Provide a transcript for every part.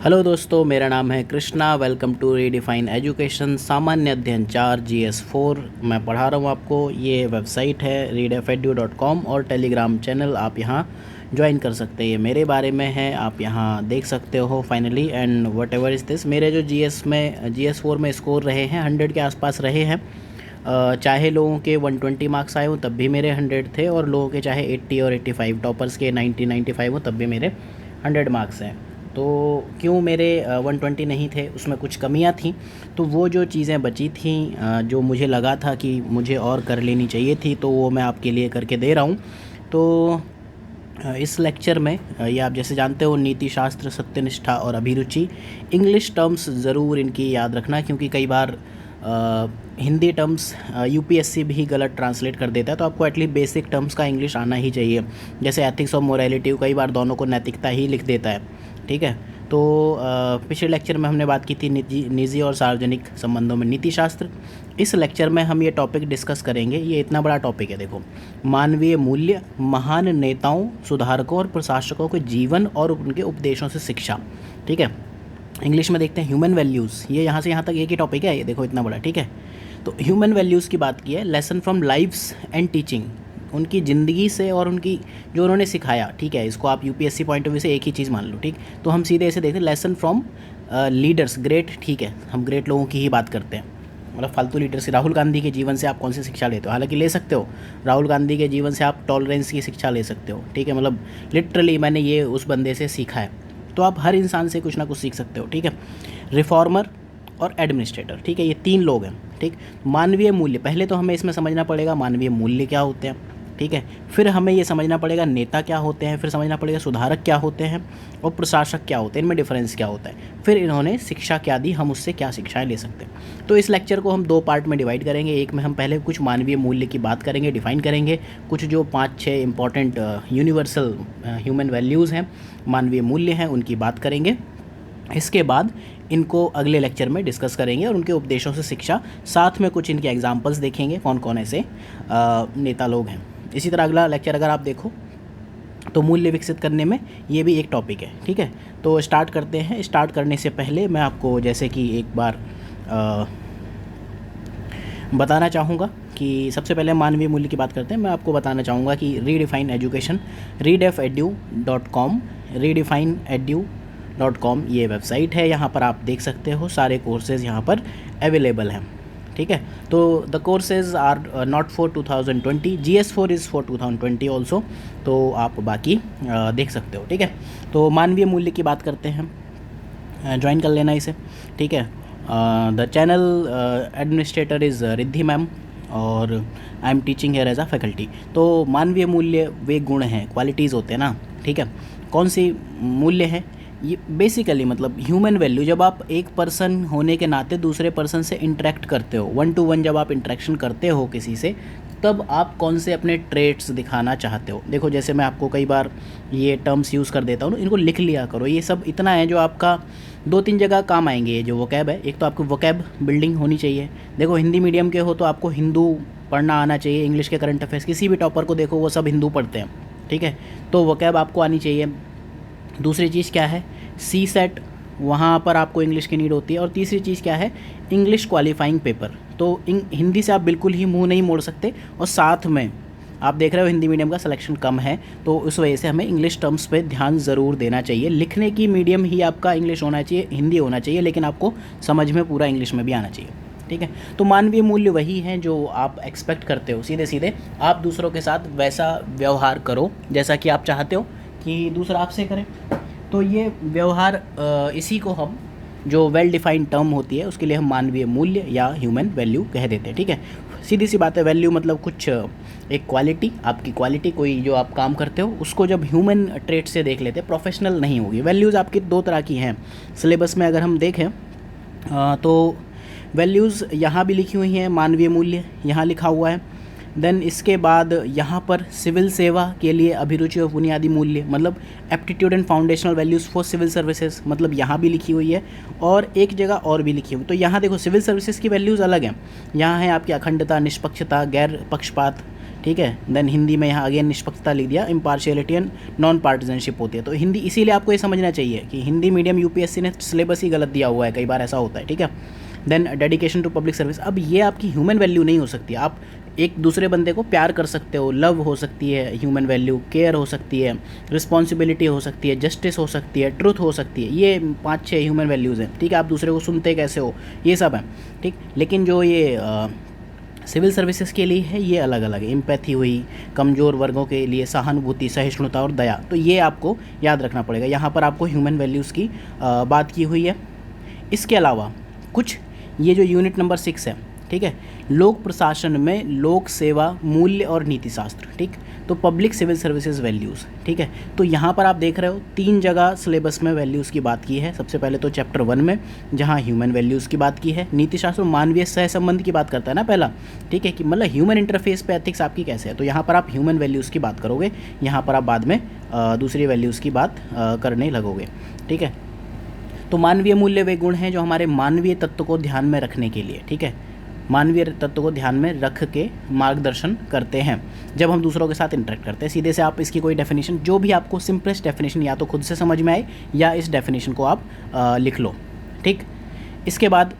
Hello दोस्तों, मेरा नाम है Krishna. Welcome to redefine education सामान्य अध्ययन 4 GS4। मैं पढ़ा रहा हूँ आपको। ये वेबसाइट है readedu.com और टेलीग्राम चैनल आप यहाँ ज्वाइन कर सकते हैं। ये मेरे बारे में है, आप यहाँ देख सकते हो finally. And what ever is this, मेरे जो GS4 में स्कोर रहे हैं 100 के आसपास रहे हैं। चाहे लोगों के 120 मार्क्स आए हों तब भी मेरे 100 थे, और लोगों के चाहे 80 और 85 टॉपर्स के 90-95 हों तब भी मेरे 100 मार्क्स हैं। तो क्यों मेरे 120 नहीं थे, उसमें कुछ कमियां थी। तो वो जो चीज़ें बची थी, जो मुझे लगा था कि मुझे और कर लेनी चाहिए थी, तो वो मैं आपके लिए करके दे रहा हूँ। तो इस लेक्चर में ये आप जैसे जानते हो, नीति शास्त्र, सत्यनिष्ठा और अभिरुचि, इंग्लिश टर्म्स ज़रूर इनकी याद रखना, क्योंकि कई बार हिंदी टर्म्स UPSC भी गलत ट्रांसलेट कर देता है। तो आपको एटलीस्ट बेसिक टर्म्स का इंग्लिश आना ही चाहिए। जैसे एथिक्स और मोरालिटी, कई बार दोनों को नैतिकता ही लिख देता है, ठीक है। तो पिछले लेक्चर में हमने बात की थी निजी और सार्वजनिक संबंधों में नीति शास्त्र। इस लेक्चर में हम ये टॉपिक डिस्कस करेंगे। ये इतना बड़ा टॉपिक है, देखो। मानवीय मूल्य, महान नेताओं, सुधारकों और प्रशासकों के जीवन और उनके उपदेशों से शिक्षा, ठीक है। इंग्लिश में देखते हैं ह्यूमन वैल्यूज़। ये यहाँ से यहाँ तक एक ही टॉपिक है, ये देखो इतना बड़ा, ठीक है। तो ह्यूमन वैल्यूज़ की बात की है। Lesson from lifes and teaching, उनकी ज़िंदगी से और उनकी जो उन्होंने सिखाया, ठीक है। इसको आप UPSC पॉइंट ऑफ व्यू से एक ही चीज़ मान लो, ठीक। तो हम सीधे ऐसे देखते हैं, लेसन फ्रॉम लीडर्स, ग्रेट, ठीक है। हम ग्रेट लोगों की ही बात करते हैं, मतलब फालतू लीडर्स। राहुल गांधी के जीवन से आप कौन सी शिक्षा लेते हो? हालांकि ले सकते हो, राहुल गांधी के जीवन से आप टॉलरेंस की शिक्षा ले सकते हो, ठीक है। मतलब लिटरली मैंने ये उस बंदे से सीखा है। तो आप हर इंसान से कुछ ना कुछ सीख सकते हो, ठीक है। रिफॉर्मर और एडमिनिस्ट्रेटर, ठीक है, ये 3 लोग हैं, ठीक। मानवीय मूल्य, पहले तो हमें इसमें समझना पड़ेगा मानवीय मूल्य क्या होते हैं, ठीक है। फिर हमें ये समझना पड़ेगा नेता क्या होते हैं, फिर समझना पड़ेगा सुधारक क्या होते हैं और प्रशासक क्या होते हैं, इनमें डिफरेंस क्या होता है। फिर इन्होंने शिक्षा क्या दी, हम उससे क्या शिक्षाएं ले सकते हैं। तो इस लेक्चर को हम 2 पार्ट में डिवाइड करेंगे। एक में हम पहले कुछ मानवीय मूल्य की बात करेंगे, डिफाइन करेंगे। कुछ जो 5-6 इंपॉर्टेंट यूनिवर्सल ह्यूमन वैल्यूज़ हैं, मानवीय मूल्य हैं, उनकी बात करेंगे। इसके बाद इनको अगले लेक्चर में डिस्कस करेंगे और उनके उपदेशों से शिक्षा, साथ में कुछ इनके एग्जाम्पल्स देखेंगे, कौन कौन ऐसे नेता लोग हैं। इसी तरह अगला लेक्चर अगर आप देखो तो मूल्य विकसित करने में ये भी एक टॉपिक है, ठीक है। तो स्टार्ट करते हैं। स्टार्ट करने से पहले मैं आपको जैसे कि एक बार बताना चाहूँगा कि सबसे पहले मानवीय मूल्य की बात करते हैं। मैं आपको बताना चाहूँगा कि रीडिफाइन एजुकेशन, readedu.com, redefineedu.com ये वेबसाइट है। यहाँ पर आप देख सकते हो सारे कोर्सेज़ यहाँ पर अवेलेबल हैं, ठीक है। तो the courses are not for 2020, GS4 is for 2020 also. तो आप बाकी देख सकते हो, ठीक है। तो मानवीय मूल्य की बात करते हैं, ज्वाइन कर लेना इसे, ठीक है। The channel administrator is Riddhi ma'am और I am teaching here as a faculty. तो मानवीय मूल्य वे गुण हैं, क्वालिटीज़ होते हैं ना, ठीक है। कौन सी मूल्य है ये? बेसिकली मतलब ह्यूमन वैल्यू, जब आप एक पर्सन होने के नाते दूसरे पर्सन से इंटरेक्ट करते हो, 1 to 1 जब आप इंटरेक्शन करते हो किसी से, तब आप कौन से अपने ट्रेट्स दिखाना चाहते हो। देखो, जैसे मैं आपको कई बार ये टर्म्स यूज़ कर देता हूँ, इनको लिख लिया करो। ये सब इतना है जो आपका 2-3 जगह काम आएंगे। ये जो वोकैब है, एक तो आपको वोकैब बिल्डिंग होनी चाहिए। देखो, हिंदी मीडियम के हो तो आपको हिंदू पढ़ना आना चाहिए। इंग्लिश के करंट अफेयर्स किसी भी टॉपर को देखो, वो सब हिंदू पढ़ते हैं, ठीक है। तो वोकैब आपको आनी चाहिए। दूसरी चीज़ क्या है? CSET, वहाँ पर आपको इंग्लिश की नीड होती है। और तीसरी चीज़ क्या है? English qualifying paper. तो हिंदी से आप बिल्कुल ही मुंह नहीं मोड़ सकते। और साथ में आप देख रहे हो हिंदी मीडियम का सिलेक्शन कम है, तो उस वजह से हमें इंग्लिश टर्म्स पे ध्यान ज़रूर देना चाहिए। लिखने की मीडियम ही आपका इंग्लिश होना चाहिए, हिंदी होना चाहिए, लेकिन आपको समझ में पूरा इंग्लिश में भी आना चाहिए, ठीक है। तो मानवीय मूल्य वही हैं जो आप एक्सपेक्ट करते हो। सीधे सीधे आप दूसरों के साथ वैसा व्यवहार करो जैसा कि आप चाहते हो कि दूसरा आपसे करे। तो ये व्यवहार, इसी को हम जो वेल डिफाइंड टर्म होती है उसके लिए हम मानवीय मूल्य या ह्यूमन वैल्यू कह देते हैं, ठीक है। सीधी सी बात है, वैल्यू मतलब कुछ एक क्वालिटी, आपकी क्वालिटी, कोई जो आप काम करते हो उसको जब ह्यूमन ट्रेट से देख लेते हैं, प्रोफेशनल नहीं होगी। वैल्यूज़ आपकी 2 तरह की हैं। सिलेबस में अगर हम देखें तो वैल्यूज़ यहाँ भी लिखी हुई हैं, मानवीय मूल्य यहाँ लिखा हुआ है। देन इसके बाद यहाँ पर सिविल सेवा के लिए अभिरुचि और बुनियादी मूल्य, मतलब aptitude and foundational values for civil services, मतलब यहाँ भी लिखी हुई है और एक जगह और भी लिखी हुई। तो यहाँ देखो, सिविल सर्विसेज की वैल्यूज़ अलग हैं। यहाँ है आपकी अखंडता, निष्पक्षता, गैर पक्षपात, ठीक है। देन हिंदी में यहाँ अगेन निष्पक्षता लिख दिया, इम्पार्शियलिटी एंड नॉन पार्टिजनशिप होती है। तो हिंदी इसीलिए आपको ये समझना चाहिए कि हिंदी मीडियम यूपीएससी ने सिलेबस ही गलत दिया हुआ है, कई बार ऐसा होता है, ठीक है। Then dedication to public service, अब ये आपकी ह्यूमन वैल्यू नहीं हो सकती। आप एक दूसरे बंदे को प्यार कर सकते हो, लव हो सकती है ह्यूमन वैल्यू, केयर हो सकती है, रिस्पॉन्सिबिलिटी हो सकती है, जस्टिस हो सकती है, ट्रुथ हो सकती है, ये 5-6 ह्यूमन वैल्यूज़ हैं, ठीक है। आप दूसरे को सुनते कैसे हो, ये सब हैं, ठीक। लेकिन जो ये सिविल सर्विसेज के लिए है ये अलग अलग है। एम्पैथी हुई, कमज़ोर वर्गों के लिए सहानुभूति, सहिष्णुता और दया, तो ये आपको याद रखना पड़ेगा। यहाँ पर आपको ह्यूमन वैल्यूज़ की बात की हुई है। इसके अलावा कुछ ये जो यूनिट नंबर 6 है, ठीक है, लोक प्रशासन में लोक सेवा, मूल्य और नीति शास्त्र, ठीक। तो पब्लिक सिविल सर्विसेज वैल्यूज़, ठीक है। तो यहाँ पर आप देख रहे हो 3 जगह सिलेबस में वैल्यूज़ की बात की है। सबसे पहले तो चैप्टर 1 में जहाँ ह्यूमन वैल्यूज़ की बात की है। नीति शास्त्र मानवीय सहसंबंध की बात करता है ना पहला, ठीक है, कि मतलब ह्यूमन इंटरफेस पे एथिक्स आपकी कैसे है। तो यहाँ पर आप ह्यूमन वैल्यूज़ की बात करोगे, यहाँ पर आप बाद में दूसरी वैल्यूज़ की बात करने लगोगे, ठीक है। तो मानवीय मूल्य वे गुण हैं जो हमारे मानवीय तत्व को ध्यान में रखने के लिए, ठीक है, मानवीय तत्व को ध्यान में रख के मार्गदर्शन करते हैं जब हम दूसरों के साथ इंटरेक्ट करते हैं। सीधे से आप इसकी कोई डेफिनेशन, जो भी आपको सिंपलेस्ट डेफिनेशन या तो खुद से समझ में आए या इस डेफिनेशन को आप लिख लो, ठीक। इसके बाद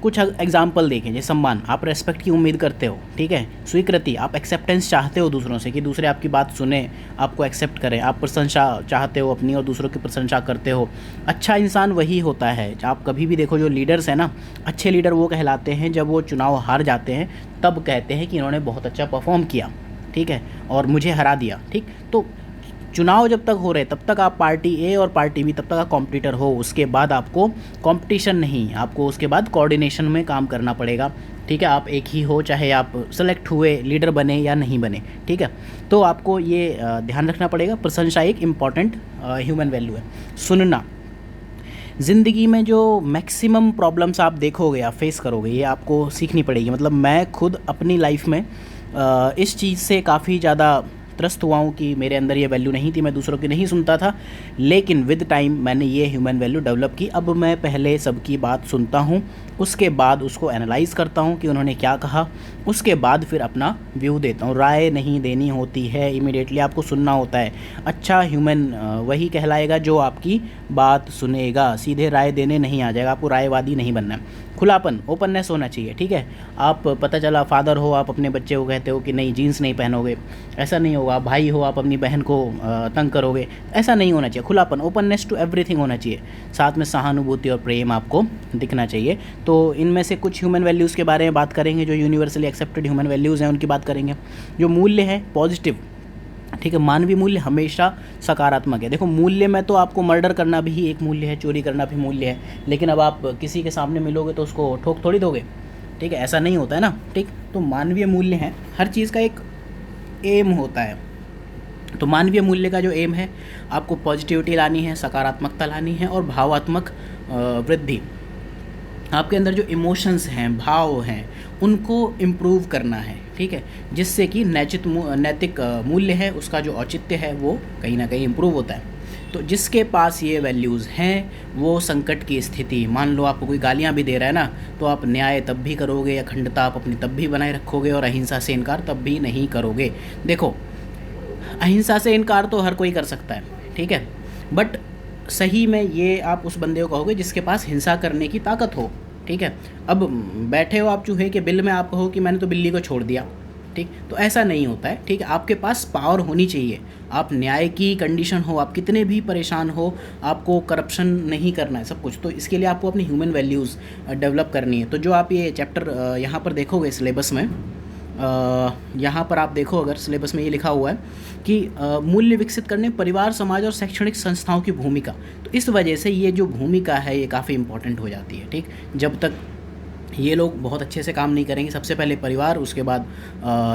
कुछ एग्जाम्पल देखें, जैसे सम्मान, आप रेस्पेक्ट की उम्मीद करते हो, ठीक है। स्वीकृति, आप एक्सेप्टेंस चाहते हो दूसरों से कि दूसरे आपकी बात सुने, आपको एक्सेप्ट करें। आप प्रशंसा चाहते हो अपनी और दूसरों की प्रशंसा करते हो। अच्छा इंसान वही होता है, आप कभी भी देखो जो लीडर्स हैं ना, अच्छे लीडर वो कहलाते हैं जब वो चुनाव हार जाते हैं तब कहते हैं कि इन्होंने बहुत अच्छा परफॉर्म किया, ठीक है, और मुझे हरा दिया, ठीक। तो चुनाव जब तक हो रहे तब तक आप पार्टी ए और पार्टी बी तब तक आप कॉम्पिटिटर हो, उसके बाद आपको कंपटीशन नहीं, आपको उसके बाद कोऑर्डिनेशन में काम करना पड़ेगा, ठीक है। आप एक ही हो, चाहे आप सेलेक्ट हुए लीडर बने या नहीं बने, ठीक है। तो आपको ये ध्यान रखना पड़ेगा। प्रशंसा एक इम्पॉर्टेंट ह्यूमन वैल्यू है। सुनना, ज़िंदगी में जो मैक्सिमम प्रॉब्लम्स आप देखोगे, आप फेस करोगे, ये आपको सीखनी पड़ेगी। मतलब मैं खुद अपनी लाइफ में इस चीज़ से काफ़ी ज़्यादा त्रस्त हुआ हूँ कि मेरे अंदर ये वैल्यू नहीं थी, मैं दूसरों की नहीं सुनता था, लेकिन विद टाइम मैंने ये ह्यूमन वैल्यू डेवलप की। अब मैं पहले सबकी बात सुनता हूँ, उसके बाद उसको एनालाइज़ करता हूँ कि उन्होंने क्या कहा, उसके बाद फिर अपना व्यू देता हूँ। राय नहीं देनी होती है इमीडिएटली, आपको सुनना होता है। अच्छा ह्यूमन वही कहलाएगा जो आपकी बात सुनेगा, सीधे राय देने नहीं आ जाएगा, आपको रायवादी नहीं बनना है। खुलापन, ओपननेस होना चाहिए, ठीक है। आप पता चला फादर हो, आप अपने बच्चे को कहते हो कि नहीं जीन्स नहीं पहनोगे, ऐसा नहीं होगा। भाई हो, आप अपनी बहन को तंग करोगे, ऐसा नहीं होना चाहिए। खुलापन, ओपननेस टू एवरीथिंग होना चाहिए। साथ में सहानुभूति और प्रेम आपको दिखना चाहिए। तो इनमें से कुछ ह्यूमन वैल्यूज़ के बारे में बात करेंगे, जो यूनिवर्सली एक्सेप्टेड ह्यूमन वैल्यूज़ हैं उनकी बात करेंगे। जो मूल्य है पॉजिटिव, ठीक है, मानवीय मूल्य हमेशा सकारात्मक है। देखो मूल्य में तो आपको मर्डर करना भी एक मूल्य है, चोरी करना भी मूल्य है, लेकिन अब आप किसी के सामने मिलोगे तो उसको ठोक थोड़ी दोगे, ठीक है, ऐसा नहीं होता है ना, ठीक। तो मानवीय मूल्य है, हर चीज़ का एक एम होता है। तो मानवीय मूल्य का जो एम है, आपको पॉजिटिविटी लानी है, सकारात्मकता लानी है और भावात्मक वृद्धि। आपके अंदर जो इमोशंस हैं, भाव हैं, उनको इम्प्रूव करना है, ठीक है, जिससे कि नैतिक मूल्य है, उसका जो औचित्य है वो कहीं ना कहीं इम्प्रूव होता है। तो जिसके पास ये वैल्यूज़ हैं वो संकट की स्थिति, मान लो आपको कोई गालियाँ भी दे रहा है ना, तो आप न्याय तब भी करोगे, अखंडता आप अपनी तब भी बनाए रखोगे और अहिंसा से इनकार तब भी नहीं करोगे। देखो अहिंसा से इनकार तो हर कोई कर सकता है, ठीक है, बट सही में ये आप उस बंदे को कहोगे जिसके पास हिंसा करने की ताकत हो, ठीक है। अब बैठे हो आप चूहे के बिल में, आप कहो कि मैंने तो बिल्ली को छोड़ दिया, ठीक, तो ऐसा नहीं होता है, ठीक है। आपके पास पावर होनी चाहिए, आप न्याय की कंडीशन हो, आप कितने भी परेशान हो, आपको करप्शन नहीं करना है, सब कुछ। तो इसके लिए आपको अपनी ह्यूमन वैल्यूज़ डेवलप करनी है। तो जो आप ये चैप्टर यहाँ पर देखोगे सिलेबस में, यहाँ पर आप देखो अगर सिलेबस में ये लिखा हुआ है कि मूल्य विकसित करने परिवार, समाज और शैक्षणिक संस्थाओं की भूमिका, तो इस वजह से ये जो भूमिका है ये काफ़ी इंपॉर्टेंट हो जाती है, ठीक। जब तक ये लोग बहुत अच्छे से काम नहीं करेंगे, सबसे पहले परिवार, उसके बाद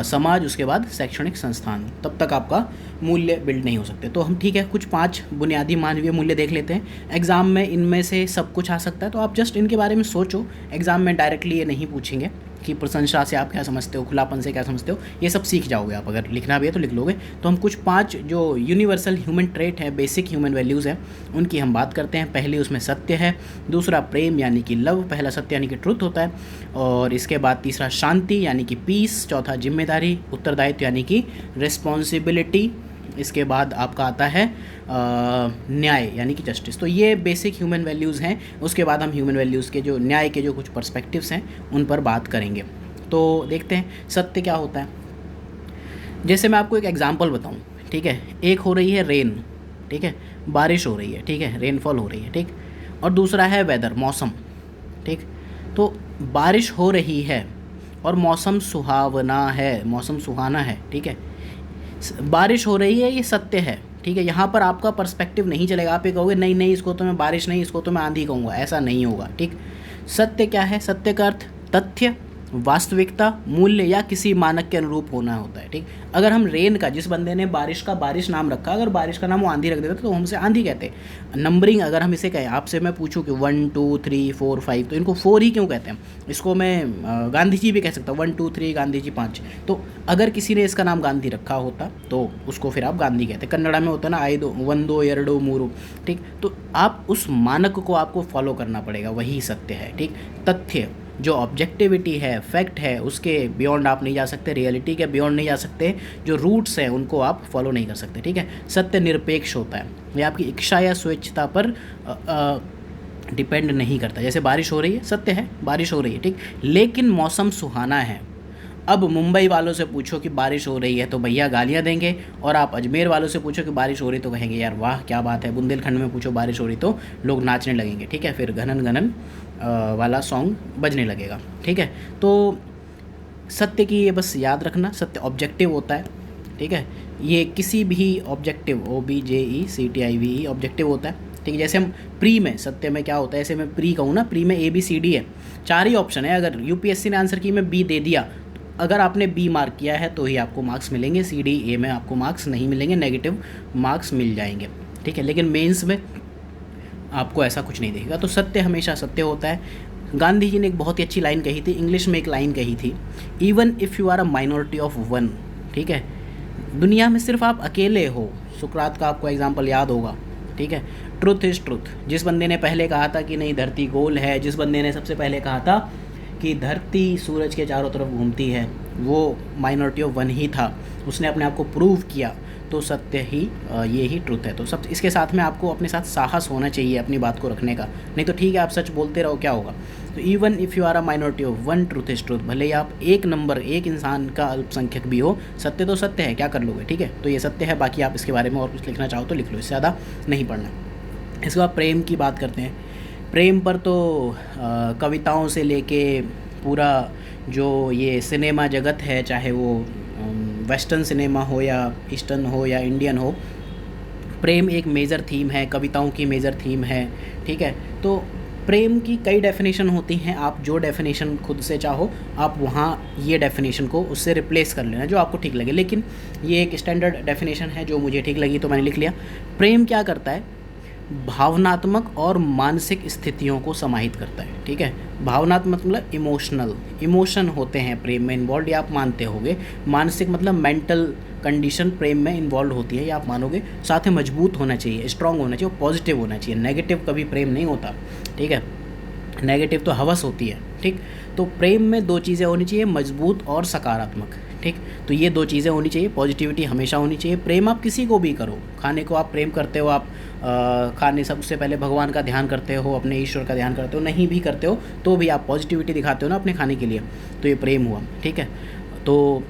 समाज, उसके बाद शैक्षणिक संस्थान, तब तक आपका मूल्य बिल्ड नहीं हो सकते। तो हम ठीक है कुछ 5 बुनियादी मानवीय मूल्य देख लेते हैं। एग्ज़ाम में इनमें से सब कुछ आ सकता है, तो आप जस्ट इनके बारे में सोचो, एग्ज़ाम में डायरेक्टली ये नहीं पूछेंगे, की प्रशंसा से आप क्या समझते हो, खुलापन से क्या समझते हो, ये सब सीख जाओगे आप। अगर लिखना भी है तो लिख लोगे। तो हम कुछ 5 जो यूनिवर्सल ह्यूमन ट्रेट है, बेसिक ह्यूमन वैल्यूज़ हैं, उनकी हम बात करते हैं। पहली उसमें सत्य है, दूसरा प्रेम यानी कि लव, पहला सत्य यानी कि ट्रुथ होता है, और इसके बाद तीसरा शांति यानी कि पीस, चौथा जिम्मेदारी, उत्तरदायित्व यानी कि रिस्पॉन्सिबिलिटी, इसके बाद आपका आता है न्याय यानी कि जस्टिस। तो ये बेसिक ह्यूमन वैल्यूज़ हैं। उसके बाद हम ह्यूमन वैल्यूज़ के जो न्याय के जो कुछ पर्सपेक्टिव्स हैं उन पर बात करेंगे। तो देखते हैं सत्य क्या होता है। जैसे मैं आपको एक एग्जांपल बताऊं, ठीक है। एक हो रही है रेन, ठीक है, बारिश हो रही है, ठीक है, रेनफॉल हो रही है, ठीक। और दूसरा है वेदर, मौसम, ठीक। तो बारिश हो रही है और मौसम सुहावना है, मौसम सुहाना है, ठीक है। बारिश हो रही है, ये सत्य है, ठीक है। यहाँ पर आपका पर्सपेक्टिव नहीं चलेगा। आप ये कहोगे नहीं नहीं, इसको तो मैं बारिश नहीं, इसको तो मैं आंधी कहूँगा, ऐसा नहीं होगा, ठीक। सत्य क्या है? सत्य का अर्थ तथ्य, वास्तविकता, मूल्य या किसी मानक के अनुरूप होना होता है, ठीक। अगर हम रेन का, जिस बंदे ने बारिश का बारिश नाम रखा, अगर बारिश का नाम वो आंधी रख देता तो हमसे आंधी कहते। नंबरिंग अगर हम इसे कहें, आपसे मैं पूछूं कि 1 2 3 4 5, तो इनको 4 ही क्यों कहते हैं? इसको मैं गांधी जी भी कह सकता हूँ, 1 2 3 गांधी जी 5। तो अगर किसी ने इसका नाम गांधी रखा होता तो उसको फिर आप गांधी कहते। कन्नड़ा में होता है ना, 1 2 2 3, ठीक। तो आप उस मानक को आपको फॉलो करना पड़ेगा, वही सत्य है, ठीक। तथ्य जो ऑब्जेक्टिविटी है, फैक्ट है, उसके बियॉन्ड आप नहीं जा सकते, रियलिटी के बियॉन्ड नहीं जा सकते, जो रूट्स हैं उनको आप फॉलो नहीं कर सकते, ठीक है। सत्य निरपेक्ष होता है, ये आपकी इच्छा या स्वेच्छता पर डिपेंड नहीं करता। जैसे बारिश हो रही है, सत्य है बारिश हो रही है, ठीक, लेकिन मौसम सुहाना है। अब मुंबई वालों से पूछो कि बारिश हो रही है तो भैया गालियाँ देंगे, और आप अजमेर वालों से पूछो कि बारिश हो रही तो कहेंगे यार वाह क्या बात है। बुंदेलखंड में पूछो बारिश हो रही तो लोग नाचने लगेंगे, ठीक है। फिर घनन घनन वाला सॉन्ग बजने लगेगा, ठीक है। तो सत्य की ये बस याद रखना, सत्य ऑब्जेक्टिव होता है, ठीक है। ये किसी भी ऑब्जेक्टिव, OBJECTIVE ऑब्जेक्टिव होता है, ठीक है। जैसे हम प्री में, सत्य में क्या होता है, ऐसे मैं प्री कहूँ ना, प्री में ABCD है, 4 ही ऑप्शन है। अगर UPSC ने आंसर की में B दे दिया, अगर आपने B मार्क किया है तो ही आपको मार्क्स मिलेंगे, CD A में आपको मार्क्स नहीं मिलेंगे, नेगेटिव मार्क्स मिल जाएंगे, ठीक है। लेकिन मेंस में आपको ऐसा कुछ नहीं देगा। तो सत्य हमेशा सत्य होता है। गांधी जी ने एक बहुत ही अच्छी लाइन कही थी, इंग्लिश में एक लाइन कही थी, even if you are a minority of 1, ठीक है। दुनिया में सिर्फ आप अकेले हो, सुकरात का आपको एग्जाम्पल याद होगा, ठीक है। ट्रुथ इज़ ट्रुथ, जिस बंदे ने पहले कहा था कि नहीं धरती गोल है, जिस बंदे ने सबसे पहले कहा था कि धरती सूरज के चारों तरफ घूमती है, वो माइनॉरिटी ऑफ 1 ही था। उसने अपने आप को प्रूव किया, तो सत्य ही ये ही ट्रुथ है। तो सब इसके साथ में आपको अपने साथ साहस होना चाहिए अपनी बात को रखने का, नहीं तो ठीक है आप सच बोलते रहो, क्या होगा। तो even if you are a minority of 1, truth is truth, भले ही आप एक नंबर, एक इंसान का अल्पसंख्यक भी हो, सत्य तो सत्य है, क्या कर लोगे, ठीक है। तो ये सत्य है। बाकी आप इसके बारे में और कुछ लिखना चाहो तो लिख लो, इससे ज़्यादा नहीं पढ़ना। इसके बाद प्रेम की बात करते हैं। प्रेम पर तो कविताओं से लेके पूरा जो ये सिनेमा जगत है, चाहे वो वेस्टर्न सिनेमा हो या ईस्टर्न हो या इंडियन हो, प्रेम एक मेजर थीम है, कविताओं की मेजर थीम है, ठीक है। तो प्रेम की कई डेफिनेशन होती हैं, आप जो डेफिनेशन खुद से चाहो आप वहाँ ये डेफिनेशन को उससे रिप्लेस कर लेना जो आपको ठीक लगे, लेकिन ये एक स्टैंडर्ड डेफिनेशन है जो मुझे ठीक लगी तो मैंने लिख लिया। प्रेम क्या करता है? भावनात्मक और मानसिक स्थितियों को समाहित करता है, ठीक है। भावनात्मक मतलब इमोशन होते हैं प्रेम में इन्वॉल्व, या आप मानते होगे। मानसिक मतलब मेंटल कंडीशन प्रेम में इन्वॉल्व होती है, या आप मानोगे। साथ में मजबूत होना चाहिए, स्ट्रांग होना चाहिए, पॉजिटिव होना चाहिए। नेगेटिव कभी प्रेम नहीं होता, ठीक है। नेगेटिव तो हवस होती है, ठीक। तो प्रेम में 2 चीज़ें होनी चाहिए, मजबूत और सकारात्मक, ठीक। तो ये 2 चीज़ें होनी चाहिए, पॉजिटिविटी हमेशा होनी चाहिए। प्रेम आप किसी को भी करो, खाने को आप प्रेम करते हो, आप खाने सबसे पहले भगवान का ध्यान करते हो, अपने ईश्वर का ध्यान करते हो, नहीं भी करते हो तो भी आप पॉजिटिविटी दिखाते हो ना अपने खाने के लिए, तो ये प्रेम हुआ, ठीक है। तो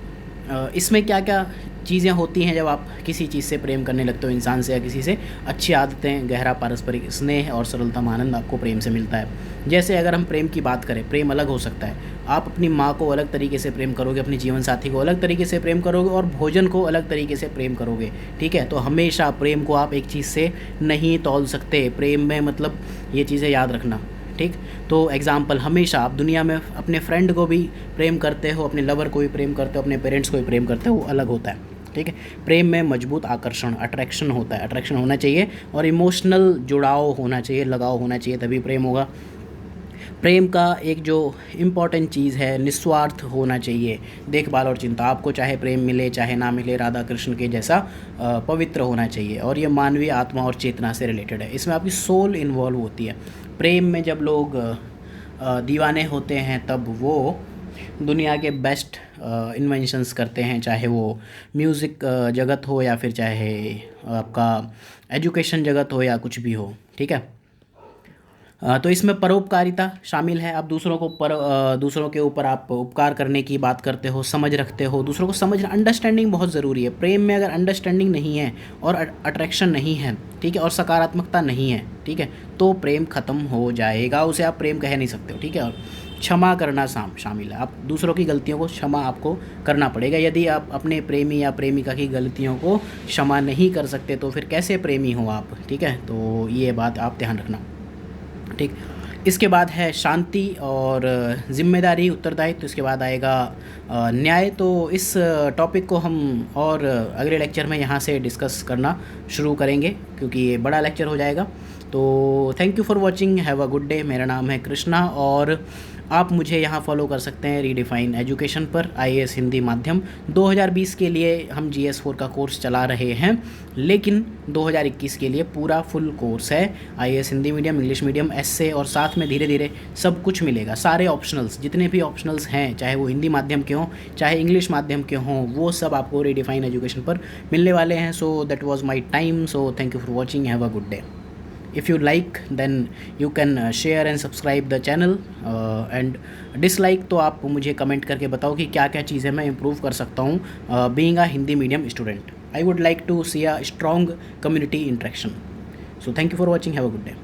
इसमें क्या क्या चीज़ें होती हैं जब आप किसी चीज़ से प्रेम करने लगते हो, इंसान से या किसी से? अच्छी आदतें, गहरा पारस्परिक स्नेह और सरलतम आनंद आपको प्रेम से मिलता है। जैसे अगर हम प्रेम की बात करें, प्रेम अलग हो सकता है। आप अपनी माँ को अलग तरीके से प्रेम करोगे, अपने जीवन साथी को अलग तरीके से प्रेम करोगे, और भोजन को अलग तरीके से प्रेम करोगे, ठीक है। तो हमेशा प्रेम को आप एक चीज़ से नहीं तौल सकते। प्रेम में मतलब ये चीज़ें याद रखना, ठीक। तो एग्ज़ाम्पल, हमेशा आप दुनिया में अपने फ्रेंड को भी प्रेम करते हो, अपने लवर को भी प्रेम करते हो, अपने पेरेंट्स को भी प्रेम करते हो, वो अलग होता है, ठीक है। प्रेम में मजबूत आकर्षण, अट्रैक्शन होता है, अट्रैक्शन होना चाहिए, और इमोशनल जुड़ाव होना चाहिए, लगाव होना चाहिए, तभी प्रेम होगा। प्रेम का एक जो इम्पॉर्टेंट चीज़ है, निस्वार्थ होना चाहिए, देखभाल और चिंता। आपको चाहे प्रेम मिले चाहे ना मिले, राधा कृष्ण के जैसा पवित्र होना चाहिए, और ये मानवीय आत्मा और चेतना से रिलेटेड है। इसमें आपकी सोल इन्वॉल्व होती है। प्रेम में जब लोग दीवाने होते हैं तब वो दुनिया के बेस्ट इन्वेंशंस करते हैं, चाहे वो म्यूज़िक जगत हो या फिर चाहे आपका एजुकेशन जगत हो या कुछ भी हो, ठीक है। तो इसमें परोपकारिता शामिल है। आप दूसरों को दूसरों के ऊपर आप उपकार करने की बात करते हो, समझ रखते हो, दूसरों को समझना, अंडरस्टैंडिंग बहुत ज़रूरी है। प्रेम में अगर अंडरस्टैंडिंग नहीं है और अट्रैक्शन नहीं है, ठीक है, और सकारात्मकता नहीं है, ठीक है, तो प्रेम ख़त्म हो जाएगा, उसे आप प्रेम कह नहीं सकते हो, ठीक है। और क्षमा करना शामिल है। आप दूसरों की गलतियों को क्षमा आपको करना पड़ेगा। यदि आप अपने प्रेमी या प्रेमिका की गलतियों को क्षमा नहीं कर सकते तो फिर कैसे प्रेमी हो आप, ठीक है। तो ये बात आप ध्यान रखना, ठीक। इसके बाद है शांति और जिम्मेदारी, उत्तरदायित्व। तो इसके बाद आएगा न्याय। तो इस टॉपिक को हम और अगले लेक्चर में यहाँ से डिस्कस करना शुरू करेंगे, क्योंकि ये बड़ा लेक्चर हो जाएगा। तो thank you for watching, have a good day. मेरा नाम है कृष्णा और आप मुझे यहाँ फॉलो कर सकते हैं रीडिफाइन एजुकेशन पर, IAS हिंदी माध्यम। 2020 के लिए हम GS4 का कोर्स चला रहे हैं, लेकिन 2021 के लिए पूरा फुल कोर्स है। IAS Hindi medium, English medium, SA, और साथ में धीरे धीरे सब कुछ मिलेगा। सारे ऑप्शनल्स, जितने भी ऑप्शनल्स हैं, चाहे वो हिंदी माध्यम के हों चाहे इंग्लिश माध्यम के हों, वो सब आपको रीडिफाइन एजुकेशन पर मिलने वाले हैं। So that was my time. So thank you for watching, have a good day. If you like then you can share and subscribe the channel, and dislike तो आप मुझे कमेंट करके बताओ कि क्या क्या चीज़ें मैं इम्प्रूव कर सकता हूँ being a Hindi medium student. I would like to see a strong community interaction. So thank you for watching, have a good day.